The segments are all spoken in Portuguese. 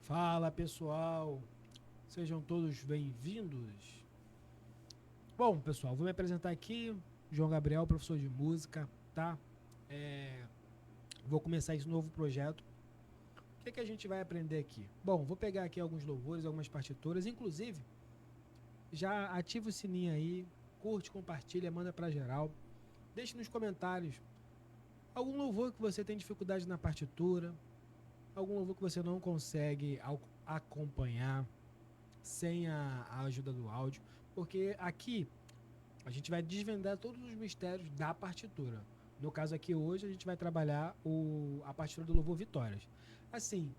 Fala pessoal, sejam todos bem-vindos. Bom pessoal, vou me apresentar aqui, João Gabriel, professor de música, tá? Vou começar esse novo projeto. O que a gente vai aprender aqui? Bom, vou pegar aqui alguns louvores, algumas partituras, inclusive, já ativa o sininho aí, curte, compartilha, manda pra geral. Deixe nos comentários algum louvor que você tem dificuldade na partitura, algum louvor que você não consegue acompanhar sem a ajuda do áudio, porque aqui a gente vai desvendar todos os mistérios da partitura. No caso aqui hoje a gente vai trabalhar a partitura do Louvor Vitórias. Assim,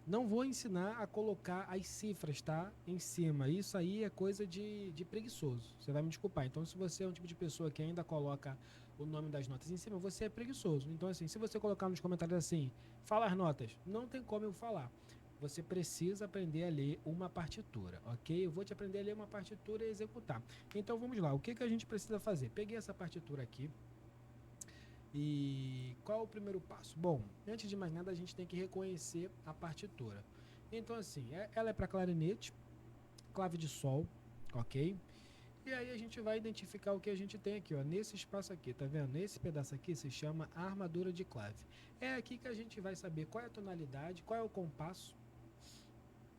não vou ensinar a colocar as cifras, tá? Em cima. Isso aí é coisa de preguiçoso. Você vai me desculpar. Então, se você é um tipo de pessoa que ainda coloca o nome das notas em cima, você é preguiçoso. Então, assim, se você colocar nos comentários assim, fala as notas, não tem como eu falar. Você precisa aprender a ler uma partitura, ok? Eu vou te aprender a ler uma partitura e executar. Então vamos lá, o que a gente precisa fazer? Peguei essa partitura aqui e qual é o primeiro passo? Bom, antes de mais nada a gente tem que reconhecer a partitura. Então assim, ela é para clarinete, clave de sol, ok? E aí a gente vai identificar o que a gente tem aqui, ó, nesse espaço aqui, tá vendo? Esse pedaço aqui se chama armadura de clave. É aqui que a gente vai saber qual é a tonalidade, qual é o compasso,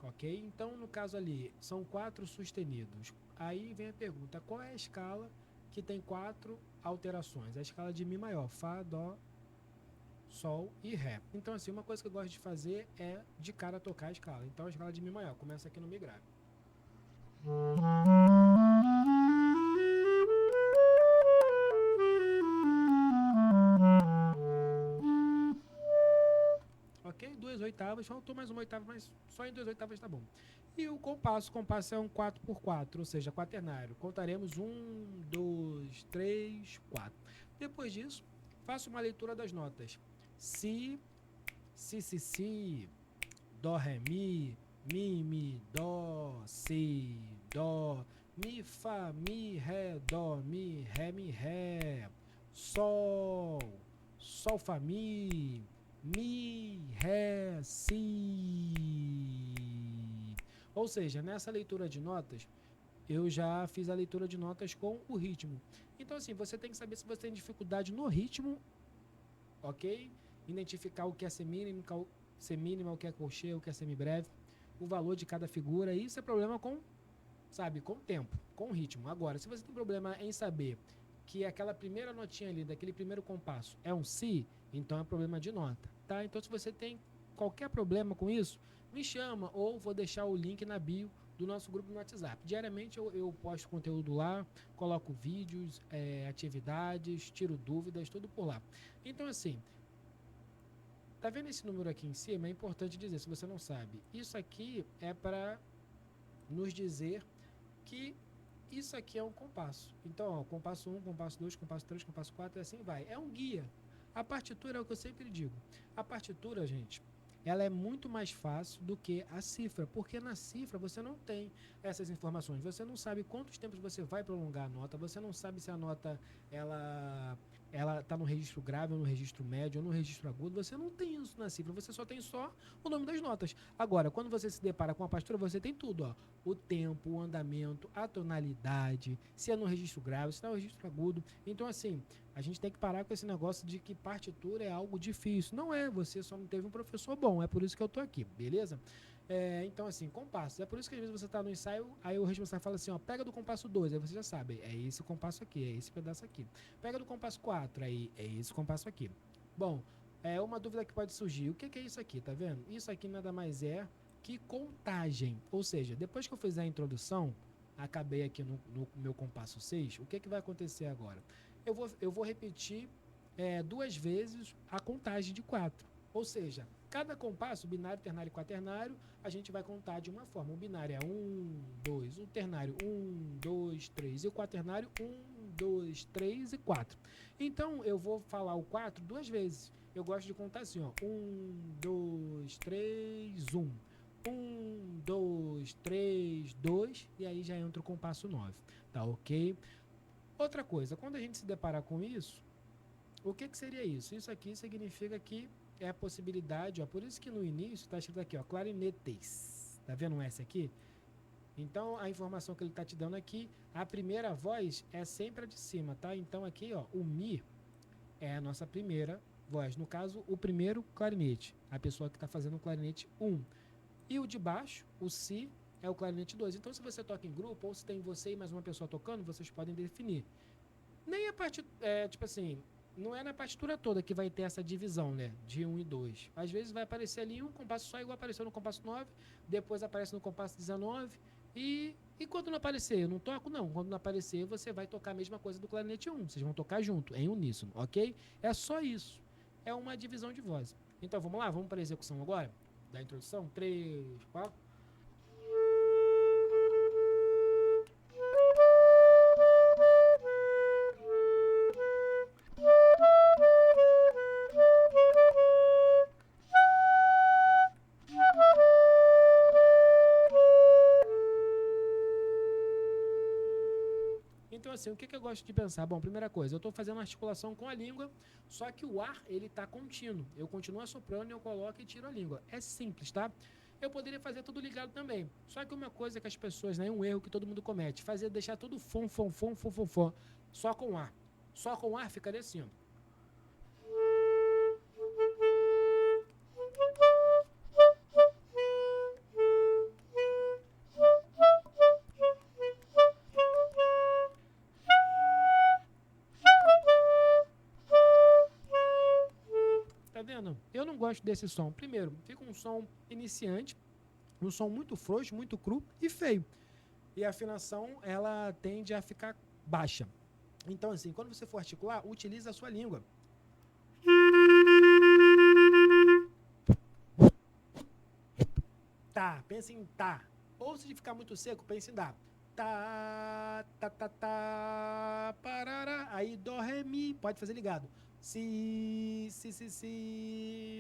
ok? Então, no caso ali, são 4 sustenidos. Aí vem a pergunta, qual é a escala que tem 4 alterações? A escala de Mi maior, Fá, Dó, Sol e Ré. Então, assim, uma coisa que eu gosto de fazer é de cara tocar a escala. Então, a escala de Mi maior começa aqui no Mi grave. Ok? 2 oitavas, faltou mais uma oitava, mas só em 2 oitavas tá bom. E o compasso é um 4x4, ou seja, quaternário. Contaremos 1, 2, 3, 4. Depois disso, faço uma leitura das notas. Si, si, dó, ré, mi, dó, si, dó, mi, ré, sol, fá, mi, ré, si. Ou seja, nessa leitura de notas, eu já fiz a leitura de notas com o ritmo. Então, assim, você tem que saber se você tem dificuldade no ritmo, ok? Identificar o que é semínima, o que é colcheia, o que é semibreve, o valor de cada figura. Isso é problema com o tempo, com o ritmo. Agora, se você tem problema em saber que aquela primeira notinha ali, daquele primeiro compasso, é um si, então é problema de nota, tá? Então, se você tem qualquer problema com isso, me chama ou vou deixar o link na bio do nosso grupo no WhatsApp. Diariamente eu posto conteúdo lá, coloco vídeos, atividades, tiro dúvidas, tudo por lá. Então, assim, tá vendo esse número aqui em cima? É importante dizer, se você não sabe. Isso aqui é para nos dizer que isso aqui é um compasso. Então, ó, compasso 1, compasso 2, compasso 3, compasso 4 e assim vai. É um guia. A partitura é o que eu sempre digo. A partitura, gente, ela é muito mais fácil do que a cifra, porque na cifra você não tem essas informações. Você não sabe quantos tempos você vai prolongar a nota, você não sabe se a nota ela está no registro grave ou no registro médio ou no registro agudo. Você não tem isso na cifra, você só tem só o nome das notas. Agora, quando você se depara com a partitura, você tem tudo, ó. O tempo, o andamento, a tonalidade, se é no registro grave, se é no registro agudo. Então, assim, a gente tem que parar com esse negócio de que partitura é algo difícil. Não é, você só não teve um professor bom, é por isso que eu tô aqui, beleza? Então, assim, compassos. É por isso que às vezes você tá no ensaio, aí o responsável fala assim, ó, pega do compasso 2, aí você já sabe, é esse compasso aqui, é esse pedaço aqui. Pega do compasso 4, aí é esse compasso aqui. Bom, uma dúvida que pode surgir, o que é isso aqui, tá vendo? Isso aqui nada mais é que contagem, ou seja, depois que eu fizer a introdução, acabei aqui no meu compasso 6, o que vai acontecer agora? Eu vou repetir 2 vezes a contagem de 4, ou seja, cada compasso, binário, ternário e quaternário, a gente vai contar de uma forma. O binário é 1, 2, o ternário 1, 2, 3 e o quaternário 1, 2, 3 e 4. Então, eu vou falar o 4 2 vezes. Eu gosto de contar assim, ó, 1, 2, 3, 1. 1, 2, 3, 2 e aí já entra o compasso 9, tá ok? Outra coisa, quando a gente se deparar com isso, o que seria isso? Isso aqui significa que é a possibilidade, ó, por isso que no início está escrito aqui, ó, clarinetes. Tá vendo um S aqui? Então, a informação que ele está te dando aqui, a primeira voz é sempre a de cima, tá? Então, aqui, ó, o Mi é a nossa primeira voz. No caso, o primeiro clarinete, a pessoa que está fazendo o clarinete 1. E o de baixo, o Si, é o clarinete 2. Então, se você toca em grupo, ou se tem você e mais uma pessoa tocando, vocês podem definir. Nem a parte, tipo assim, não é na partitura toda que vai ter essa divisão, né? De 1 e 2. Às vezes vai aparecer ali um compasso só, igual apareceu no compasso 9, depois aparece no compasso 19, e quando não aparecer, eu não toco, não. Quando não aparecer, você vai tocar a mesma coisa do clarinete 1. Vocês vão tocar junto, em uníssono, ok? É só isso. É uma divisão de voz. Então, vamos lá? Vamos para a execução agora? Da introdução? 3, 4... Então, assim, o que eu gosto de pensar? Bom, primeira coisa, eu estou fazendo articulação com a língua, só que o ar, ele está contínuo. Eu continuo assoprando, eu coloco e tiro a língua. É simples, tá? Eu poderia fazer tudo ligado também. Só que uma coisa que as pessoas, né, um erro que todo mundo comete, deixar tudo fom, só com ar. Só com ar ficaria assim, ó. Tá vendo? Eu não gosto desse som. Primeiro, fica um som iniciante, um som muito frouxo, muito cru e feio. E a afinação, ela tende a ficar baixa. Então, assim, quando você for articular, utilize a sua língua. Tá, pensa em tá. Ou se ficar muito seco, pense em dá. Tá, tá, tá, tá, parará. Aí, dó, ré, mi. Pode fazer ligado. Si,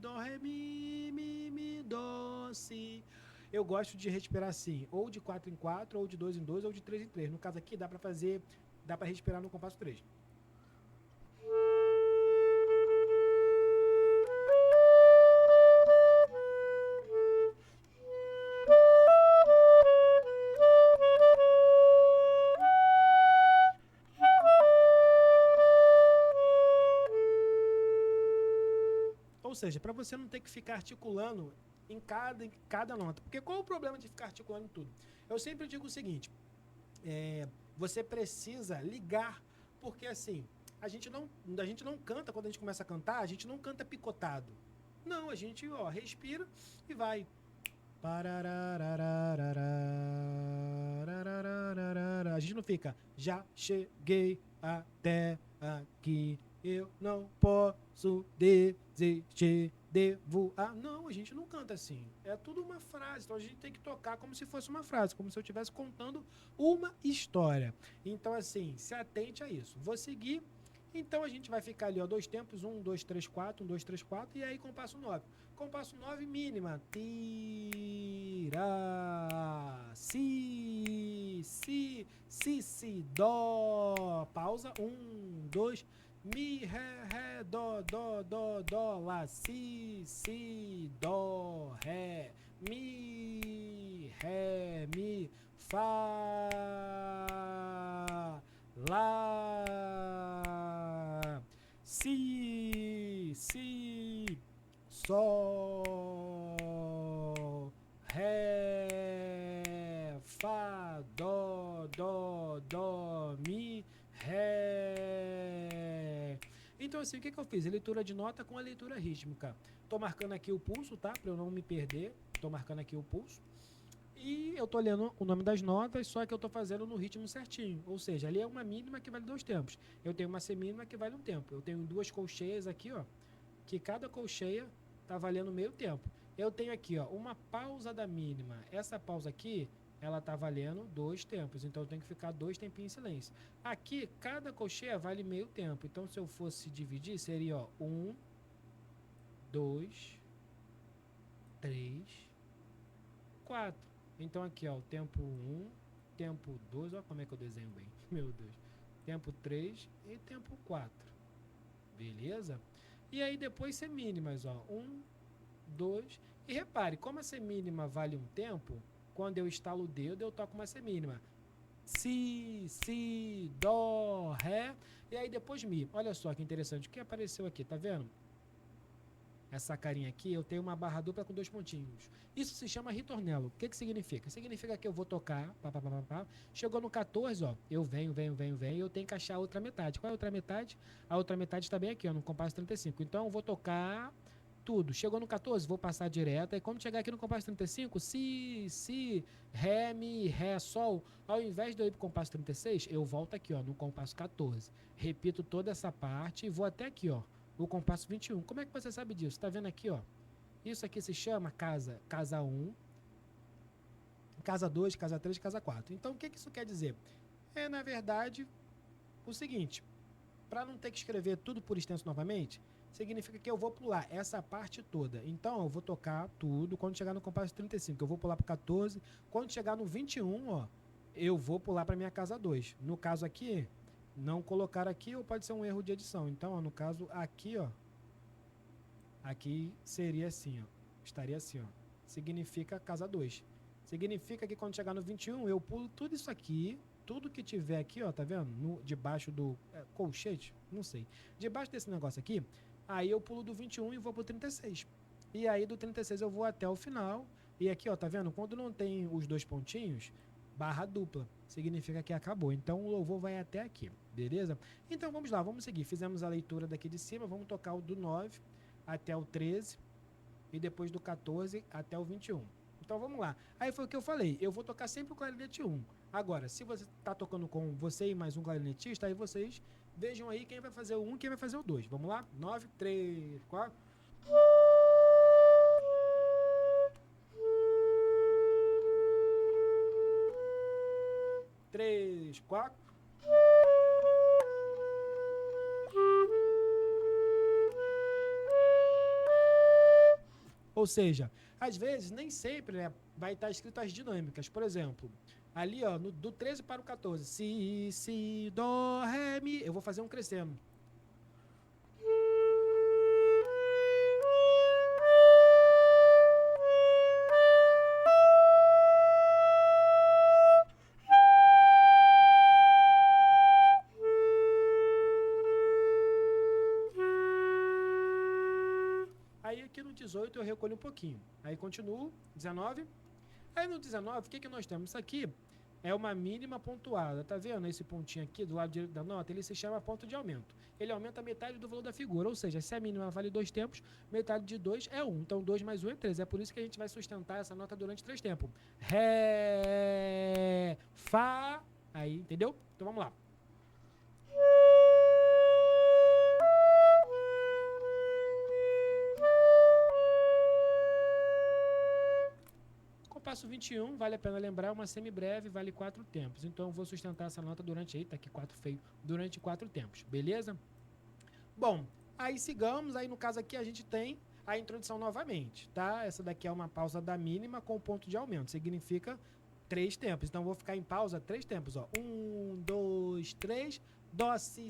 dó, ré, mi, dó, si. Eu gosto de respirar assim, ou de 4 em 4, ou de 2 em 2, ou de 3 em 3. No caso aqui, dá pra respirar no compasso 3. Ou seja, para você não ter que ficar articulando em cada nota. Porque qual é o problema de ficar articulando tudo? Eu sempre digo o seguinte, você precisa ligar, porque assim, a gente não canta, quando a gente começa a cantar, a gente não canta picotado. Não, a gente respira e vai. A gente não fica, já cheguei até aqui, eu não posso desistir, devo... não, a gente não canta assim. É tudo uma frase, então a gente tem que tocar como se fosse uma frase, como se eu estivesse contando uma história. Então, assim, se atente a isso. Vou seguir, então a gente vai ficar ali, ó, 2 tempos, 1, 2, 3, 4, 1, 2, 3, 4, e aí compasso 9. Compasso 9, mínima. Tira, si, dó. Pausa, 1, 2, mi, ré, dó, lá, si, dó, ré, mi, fá, lá, si, sol, ré, fá, dó, mi, ré. Então, assim, o que eu fiz? A leitura de nota com a leitura rítmica. Tô marcando aqui o pulso, tá? Para eu não me perder. Tô marcando aqui o pulso. E eu tô lendo o nome das notas, só que eu tô fazendo no ritmo certinho. Ou seja, ali é uma mínima que vale 2 tempos. Eu tenho uma semínima que vale 1 tempo. Eu tenho 2 colcheias aqui, ó, que cada colcheia tá valendo meio tempo. Eu tenho aqui, ó, uma pausa da mínima. Essa pausa aqui, ela tá valendo 2 tempos. Então eu tenho que ficar 2 tempinhos em silêncio. Aqui, cada colcheia vale meio tempo. Então se eu fosse dividir, seria, ó, 1, 2, 3, 4. Então aqui, ó, o tempo 1, tempo 2, ó como é que eu desenho bem. Meu Deus. Tempo 3 e tempo 4. Beleza? E aí depois semínimas, ó. 1, 2. E repare, como a semínima vale um tempo, quando eu estalo o dedo, eu toco uma semínima. Si, dó, ré. E aí depois mi. Olha só que interessante. O que apareceu aqui, tá vendo? Essa carinha aqui, eu tenho uma barra dupla com 2 pontinhos. Isso se chama ritornelo. O que significa? Significa que eu vou tocar, chegou no 14, ó, eu venho, e eu tenho que achar a outra metade. Qual é a outra metade? A outra metade está bem aqui, ó, no compasso 35. Então, eu vou tocar tudo. Chegou no 14, vou passar direto. E quando chegar aqui no compasso 35, si, ré, mi, ré, sol. Ao invés de eu ir para o compasso 36, eu volto aqui, ó, no compasso 14. Repito toda essa parte e vou até aqui, ó, o compasso 21. Como é que você sabe disso? Tá vendo aqui, ó? Isso aqui se chama casa 1, casa 2, casa 3, casa 4. Então, o que isso quer dizer? É, na verdade, o seguinte. Para não ter que escrever tudo por extenso novamente, significa que eu vou pular essa parte toda. Então, eu vou tocar tudo. Quando chegar no compasso 35, eu vou pular para 14. Quando chegar no 21, ó, eu vou pular para minha casa 2. No caso aqui, não colocar aqui ou pode ser um erro de edição. Então, ó, no caso aqui, ó, aqui seria assim, ó, estaria assim, ó, significa casa 2. Significa que quando chegar no 21, eu pulo tudo isso aqui, tudo que tiver aqui, ó, tá vendo? Debaixo do colchete, não sei. Debaixo desse negócio aqui, aí eu pulo do 21 e vou pro 36. E aí do 36 eu vou até o final. E aqui, ó, tá vendo? Quando não tem os 2 pontinhos, barra dupla, significa que acabou. Então o louvor vai até aqui, beleza? Então vamos lá, vamos seguir. Fizemos a leitura daqui de cima, vamos tocar o do 9 até o 13 e depois do 14 até o 21. Então vamos lá. Aí foi o que eu falei, eu vou tocar sempre o clarinete 1. Agora, se você está tocando com você e mais um clarinetista, aí vocês vejam aí quem vai fazer o 1 e quem vai fazer o 2. Vamos lá? 9, 3, 4. 3, 4. Ou seja, às vezes, nem sempre, né, vai estar escrito as dinâmicas. Por exemplo, ali, ó, do 13 para o 14, si, dó, ré, mi, eu vou fazer um crescendo. Aí aqui no 18 eu recolho um pouquinho. Aí continuo, 19. Aí no 19, o que nós temos? Isso aqui é uma mínima pontuada. Tá vendo esse pontinho aqui do lado direito da nota? Ele se chama ponto de aumento. Ele aumenta metade do valor da figura. Ou seja, se a mínima vale 2 tempos, metade de 2 é 1. Então 2 mais 1 é 3. É por isso que a gente vai sustentar essa nota durante 3 tempos. Ré, Fá. Aí, entendeu? Então vamos lá. Passo 21, vale a pena lembrar, uma semibreve, vale 4 tempos. Então, eu vou sustentar essa nota durante, eita, que 4 feio, durante 4 tempos, beleza? Bom, aí sigamos, aí no caso aqui a gente tem a introdução novamente, tá? Essa daqui é uma pausa da mínima com ponto de aumento, significa 3 tempos. Então, eu vou ficar em pausa 3 tempos, ó. 1, 2, 3, dó, si,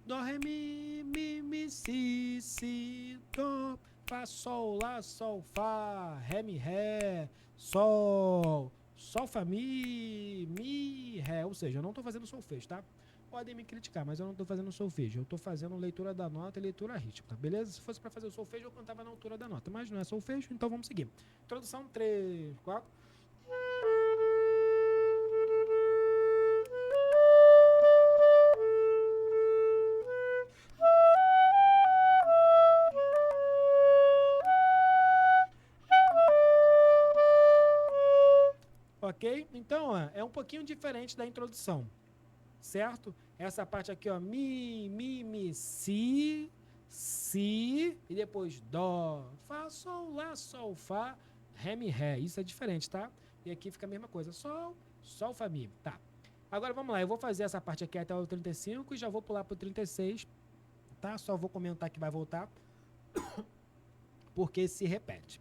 dó, ré, mi, si, dó, Fá, sol, lá, sol, fá, ré, mi, ré, sol, fá, mi, ré. Ou seja, eu não estou fazendo solfejo, tá? Podem me criticar, mas eu não estou fazendo solfejo. Eu estou fazendo leitura da nota e leitura rítmica, beleza? Se fosse para fazer o solfejo, eu cantava na altura da nota. Mas não é solfejo, então vamos seguir. Introdução 3, 4. Ok? Então, ó, é um pouquinho diferente da introdução, certo? Essa parte aqui, ó, mi, si, e depois dó, fá, sol, lá, sol, fá, ré, mi, ré. Isso é diferente, tá? E aqui fica a mesma coisa, sol, fá, mi. Tá. Agora vamos lá, eu vou fazer essa parte aqui até o 35 e já vou pular pro 36, tá? Só vou comentar que vai voltar, porque se repete.